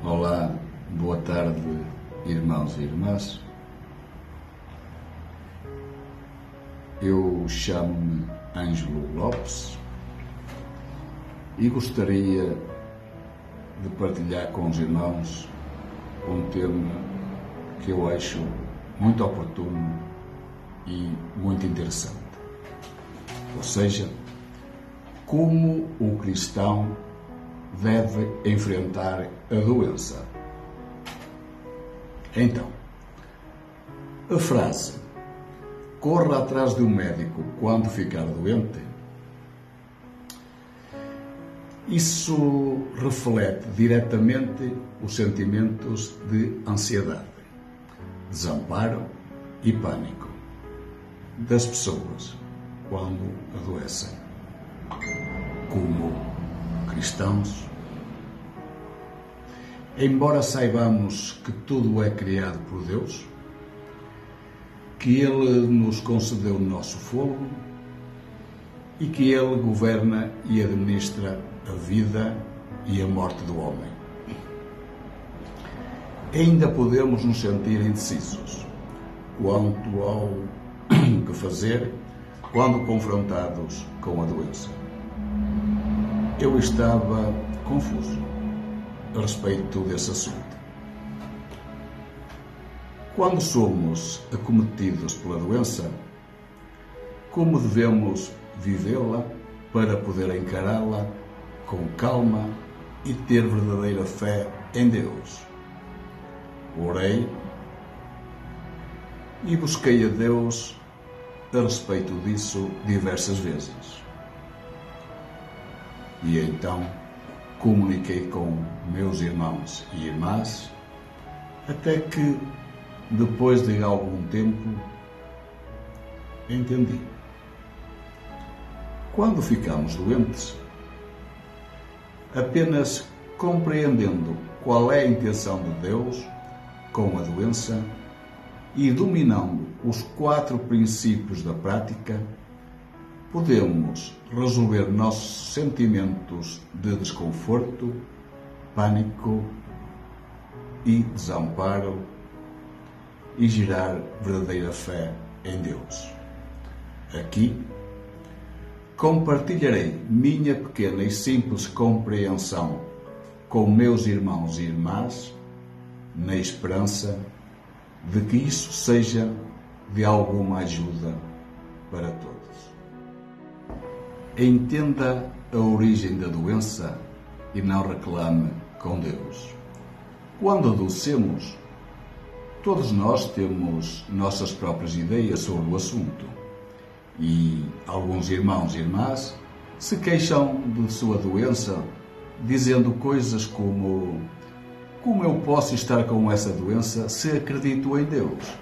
Olá, boa tarde, irmãos e irmãs. Eu chamo-me Ângelo Lopes e gostaria de partilhar com os irmãos um tema que eu acho muito oportuno e muito interessante. Ou seja, como o cristão deve enfrentar a doença. Então, a frase "corra atrás de um médico quando ficar doente", isso reflete diretamente os sentimentos de ansiedade, desamparo e pânico das pessoas quando adoecem. Como cristãos, embora saibamos que tudo é criado por Deus, que Ele nos concedeu o nosso fôlego e que Ele governa e administra a vida e a morte do homem, ainda podemos nos sentir indecisos quanto ao que fazer quando confrontados com a doença. Eu estava confuso a respeito desse assunto. Quando somos acometidos pela doença, como devemos vivê-la para poder encará-la com calma e ter verdadeira fé em Deus? Orei e busquei a Deus a respeito disso diversas vezes. E então comuniquei com meus irmãos e irmãs, até que, depois de algum tempo, entendi. Quando ficamos doentes, apenas compreendendo qual é a intenção de Deus com a doença e dominando os 4 princípios da prática, podemos resolver nossos sentimentos de desconforto, pânico e desamparo e gerar verdadeira fé em Deus. Aqui compartilharei minha pequena e simples compreensão com meus irmãos e irmãs, na esperança de que isso seja de alguma ajuda para todos. Entenda a origem da doença e não reclame com Deus. Quando adoecemos, todos nós temos nossas próprias ideias sobre o assunto e alguns irmãos e irmãs se queixam de sua doença, dizendo coisas como eu posso estar com essa doença se acredito em Deus?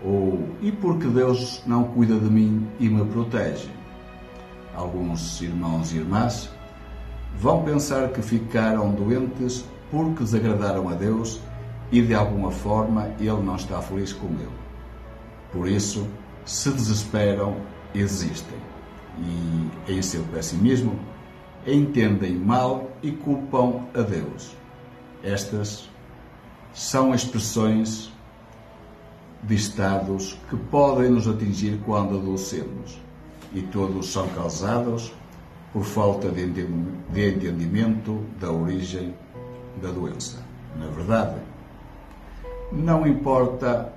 Ou e porque Deus não cuida de mim e me protege? Alguns irmãos e irmãs vão pensar que ficaram doentes porque desagradaram a Deus e de alguma forma Ele não está feliz com ele. Por isso, se desesperam e desistem. E, em seu pessimismo, entendem mal e culpam a Deus. Estas são expressões de estados que podem nos atingir quando adoecemos, e todos são causados por falta de entendimento da origem da doença. Na verdade, não importa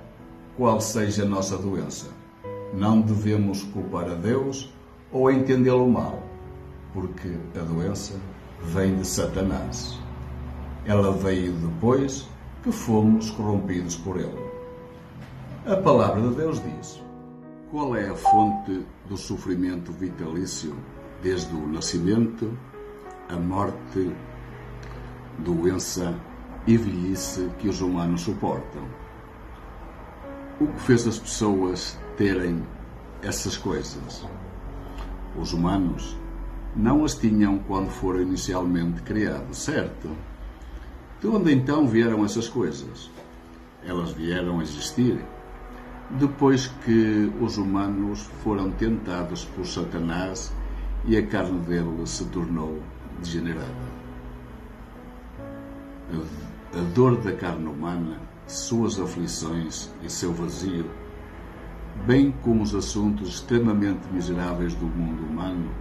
qual seja a nossa doença, não devemos culpar a Deus ou entendê-lo mal, porque a doença vem de Satanás. Ela veio depois que fomos corrompidos por ele. A palavra de Deus diz: qual é a fonte do sofrimento vitalício, desde o nascimento, a morte, doença e velhice que os humanos suportam? O que fez as pessoas terem essas coisas? Os humanos não as tinham quando foram inicialmente criados, certo? De onde então vieram essas coisas? Elas vieram a existir depois que os humanos foram tentados por Satanás e a carne dele se tornou degenerada. a dor da carne humana, suas aflições e seu vazio, bem como os assuntos extremamente miseráveis do mundo humano,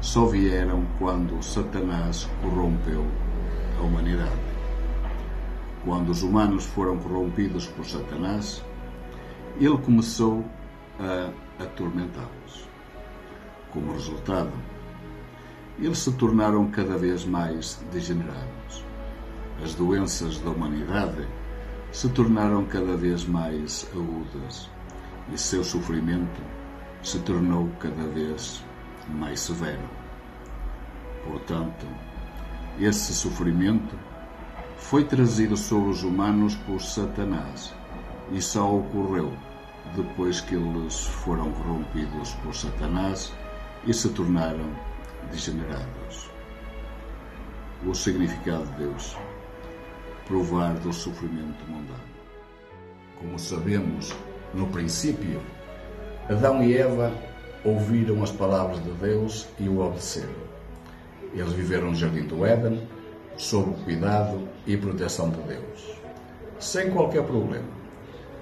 só vieram quando Satanás corrompeu a humanidade. Quando os humanos foram corrompidos por Satanás, ele começou a atormentá-los. Como resultado, eles se tornaram cada vez mais degenerados. As doenças da humanidade se tornaram cada vez mais agudas e seu sofrimento se tornou cada vez mais severo. Portanto, esse sofrimento foi trazido sobre os humanos por Satanás e só ocorreu depois que eles foram corrompidos por Satanás e se tornaram degenerados. O significado de Deus: provar do sofrimento mundano. Como sabemos, no princípio, Adão e Eva ouviram as palavras de Deus e o obedeceram. Eles viveram no jardim do Éden, sob o cuidado e proteção de Deus, sem qualquer problema.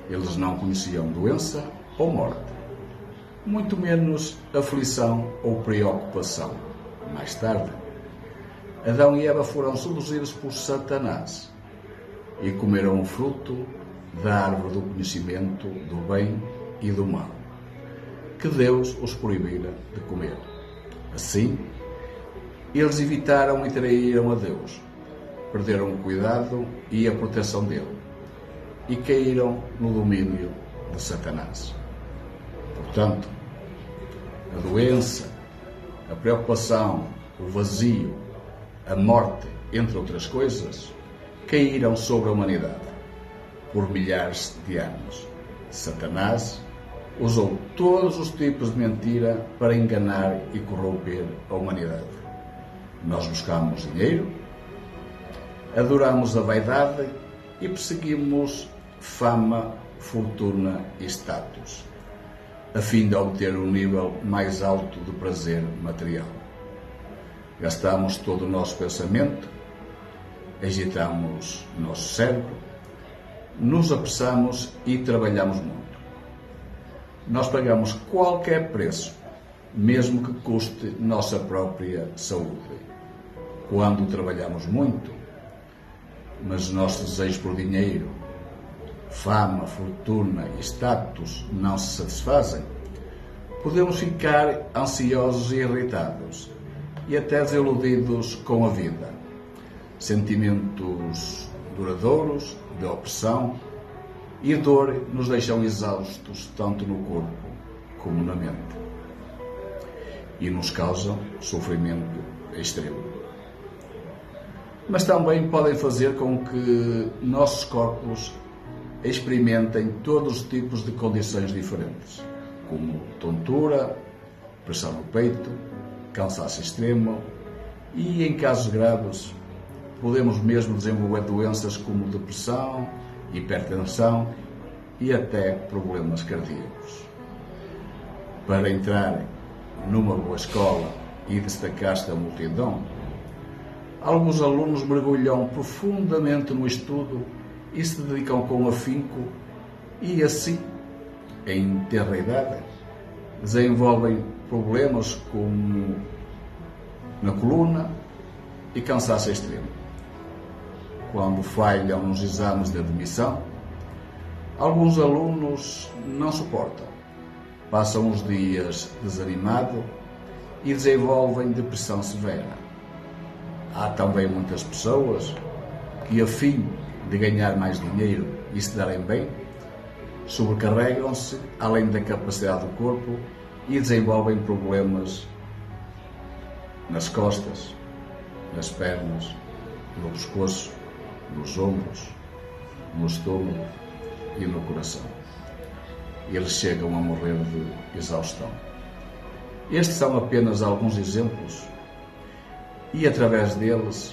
Eles não conheciam doença ou morte, muito menos aflição ou preocupação. Mais tarde, Adão e Eva foram seduzidos por Satanás e comeram o fruto da árvore do conhecimento do bem e do mal, que Deus os proibira de comer. Assim, eles evitaram e traíram a Deus, perderam o cuidado e a proteção dele e caíram no domínio de Satanás. Portanto, a doença, a preocupação, o vazio, a morte, entre outras coisas, caíram sobre a humanidade por milhares de anos. Satanás usou todos os tipos de mentira para enganar e corromper a humanidade. Nós buscamos dinheiro, adoramos a vaidade e perseguimos fama, fortuna e status, a fim de obter um nível mais alto de prazer material. Gastamos todo o nosso pensamento, agitamos o nosso cérebro, nos apressamos e trabalhamos muito. Nós pagamos qualquer preço, mesmo que custe nossa própria saúde, quando trabalhamos muito, mas nossos desejos por dinheiro, fama, fortuna e status não se satisfazem, podemos ficar ansiosos e irritados e até desiludidos com a vida. Sentimentos duradouros de opressão e dor nos deixam exaustos tanto no corpo como na mente e nos causam sofrimento extremo. Mas também podem fazer com que nossos corpos experimentem todos os tipos de condições diferentes, como tontura, pressão no peito, cansaço extremo e, em casos graves, podemos mesmo desenvolver doenças como depressão, hipertensão e até problemas cardíacos. Para entrar numa boa escola e destacar-se da multidão, alguns alunos mergulham profundamente no estudo e se dedicam com afinco e, assim, em tenra idade, desenvolvem problemas como na coluna e cansaço extremo. Quando falham nos exames de admissão, alguns alunos não suportam, passam os dias desanimados e desenvolvem depressão severa. Há também muitas pessoas que, a fim de ganhar mais dinheiro e se darem bem, sobrecarregam-se além da capacidade do corpo e desenvolvem problemas nas costas, nas pernas, no pescoço, nos ombros, no estômago e no coração. Eles chegam a morrer de exaustão. Estes são apenas alguns exemplos e, através deles,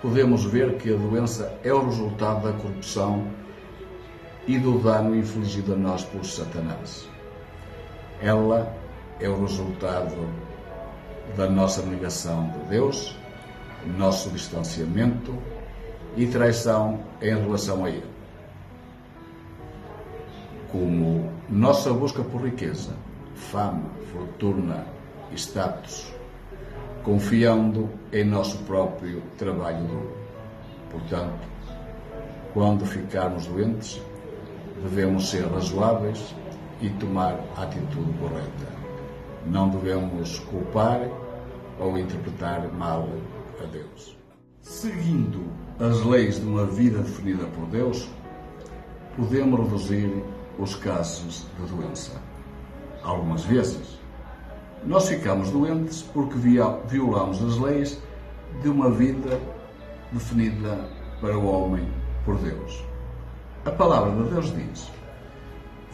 podemos ver que a doença é o resultado da corrupção e do dano infligido a nós por Satanás. Ela é o resultado da nossa negação de Deus, nosso distanciamento e traição em relação a Ele. Como nossa busca por riqueza, fama, fortuna e status, confiando em nosso próprio trabalho duro. Portanto, quando ficarmos doentes, devemos ser razoáveis e tomar a atitude correta. Não devemos culpar ou interpretar mal a Deus. Seguindo as leis de uma vida definida por Deus, podemos reduzir os casos de doença. Algumas vezes, nós ficamos doentes porque violamos as leis de uma vida definida para o homem por Deus. A palavra de Deus diz: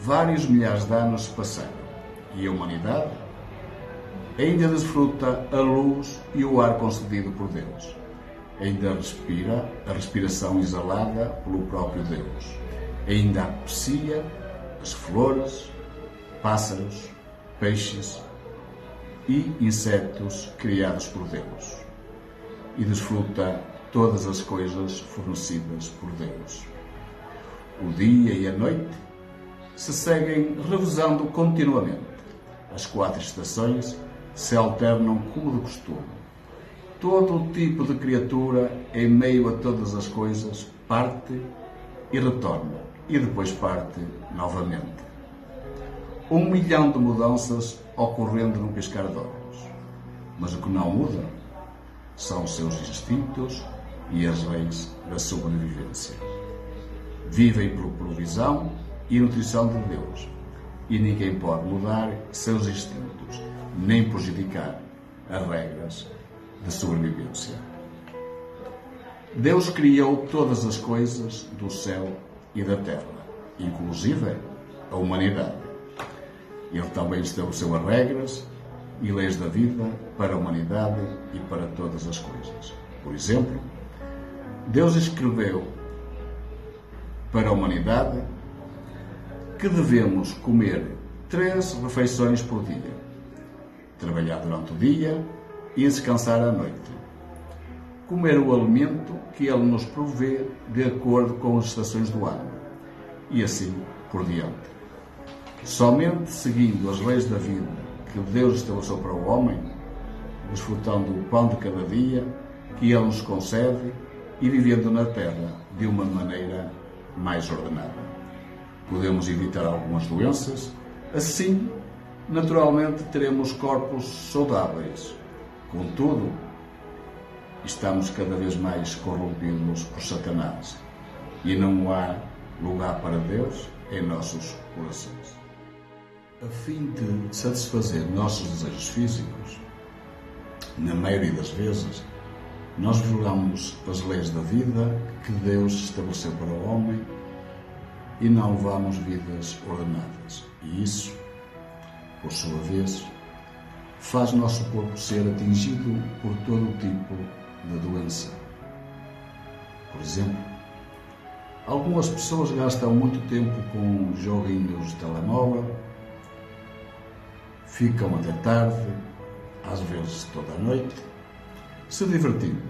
vários milhares de anos se passaram e a humanidade ainda desfruta a luz e o ar concedido por Deus. Ainda respira a respiração exalada pelo próprio Deus. Ainda aprecia as flores, pássaros, peixes e insetos criados por Deus. E desfruta todas as coisas fornecidas por Deus. O dia e a noite se seguem revezando continuamente. As 4 estações se alternam como de costume. Todo o tipo de criatura, em meio a todas as coisas, parte e retorna, e depois parte novamente. 1 milhão de mudanças ocorrendo num piscar de olhos. Mas o que não muda são os seus instintos e as leis da sobrevivência. Vivem por provisão e nutrição de Deus, e ninguém pode mudar seus instintos, nem prejudicar as regras de sobrevivência. Deus criou todas as coisas do céu e da terra, inclusive a humanidade. Ele também estabeleceu as regras e leis da vida para a humanidade e para todas as coisas. Por exemplo, Deus escreveu para a humanidade que devemos comer 3 refeições por dia, trabalhar durante o dia e descansar à noite, comer o alimento que Ele nos provê de acordo com as estações do ano, e assim por diante. Somente seguindo as leis da vida que Deus estabeleceu para o homem, desfrutando o pão de cada dia que Ele nos concede e vivendo na terra de uma maneira mais ordenada, podemos evitar algumas doenças. Assim, naturalmente, teremos corpos saudáveis. Contudo, estamos cada vez mais corrompidos por Satanás e não há lugar para Deus em nossos corações. A fim de satisfazer nossos desejos físicos, na maioria das vezes, nós violamos as leis da vida que Deus estabeleceu para o homem e não levamos vidas ordenadas. E isso, por sua vez, faz nosso corpo ser atingido por todo o tipo de doença. Por exemplo, algumas pessoas gastam muito tempo com joguinhos de telemóvel, ficam até tarde, às vezes toda a noite, se divertindo,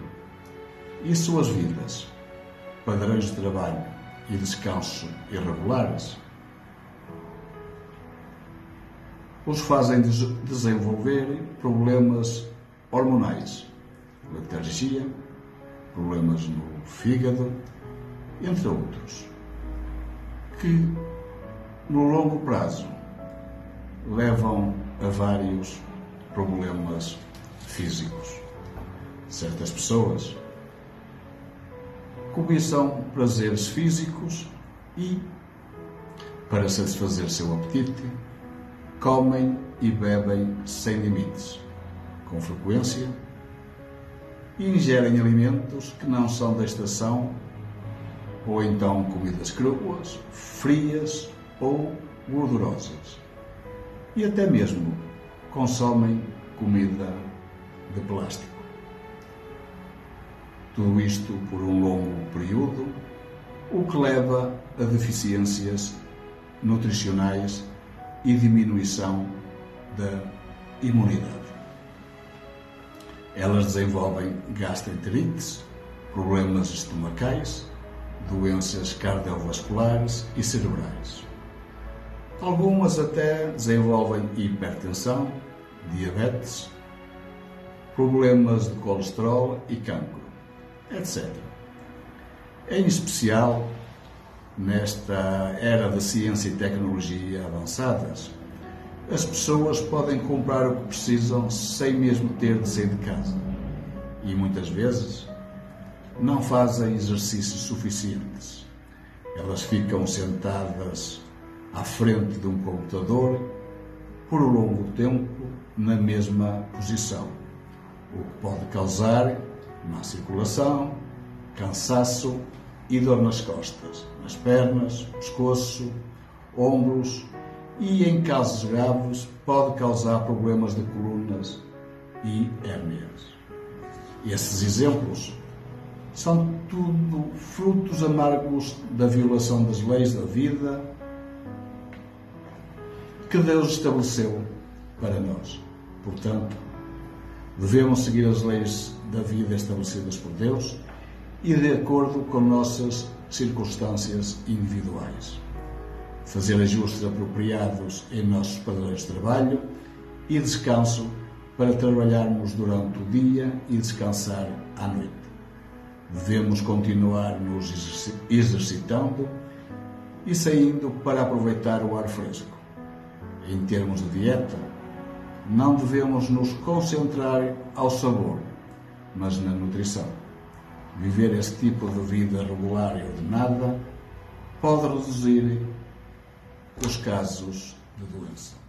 e suas vidas, padrões de trabalho e descanso irregulares, os fazem desenvolver problemas hormonais, letargia, problemas no fígado, entre outros, que no longo prazo levam a vários problemas físicos. Certas pessoas cobiçam prazeres físicos e, para satisfazer seu apetite, comem e bebem sem limites, com frequência, e ingerem alimentos que não são da estação, ou então comidas cruas, frias ou gordurosas. E até mesmo consomem comida de plástico. Tudo isto por um longo período, o que leva a deficiências nutricionais e diminuição da imunidade. Elas desenvolvem gastroenterites, problemas estomacais, doenças cardiovasculares e cerebrais. Algumas até desenvolvem hipertensão, diabetes, problemas de colesterol e cancro, etc. Em especial, nesta era da ciência e tecnologia avançadas, as pessoas podem comprar o que precisam sem mesmo ter de sair de casa e muitas vezes não fazem exercícios suficientes. Elas ficam sentadas à frente de um computador por um longo tempo na mesma posição, o que pode causar má circulação, cansaço e dor nas costas, nas pernas, pescoço, ombros e, em casos graves, pode causar problemas de colunas e hérnias. Esses exemplos são tudo frutos amargos da violação das leis da vida que Deus estabeleceu para nós. Portanto, devemos seguir as leis da vida estabelecidas por Deus e de acordo com nossas circunstâncias individuais. Fazer ajustes apropriados em nossos padrões de trabalho e descanso para trabalharmos durante o dia e descansar à noite. Devemos continuar nos exercitando e saindo para aproveitar o ar fresco. Em termos de dieta, não devemos nos concentrar ao sabor, mas na nutrição. Viver esse tipo de vida regular e ordenada pode reduzir os casos de doença.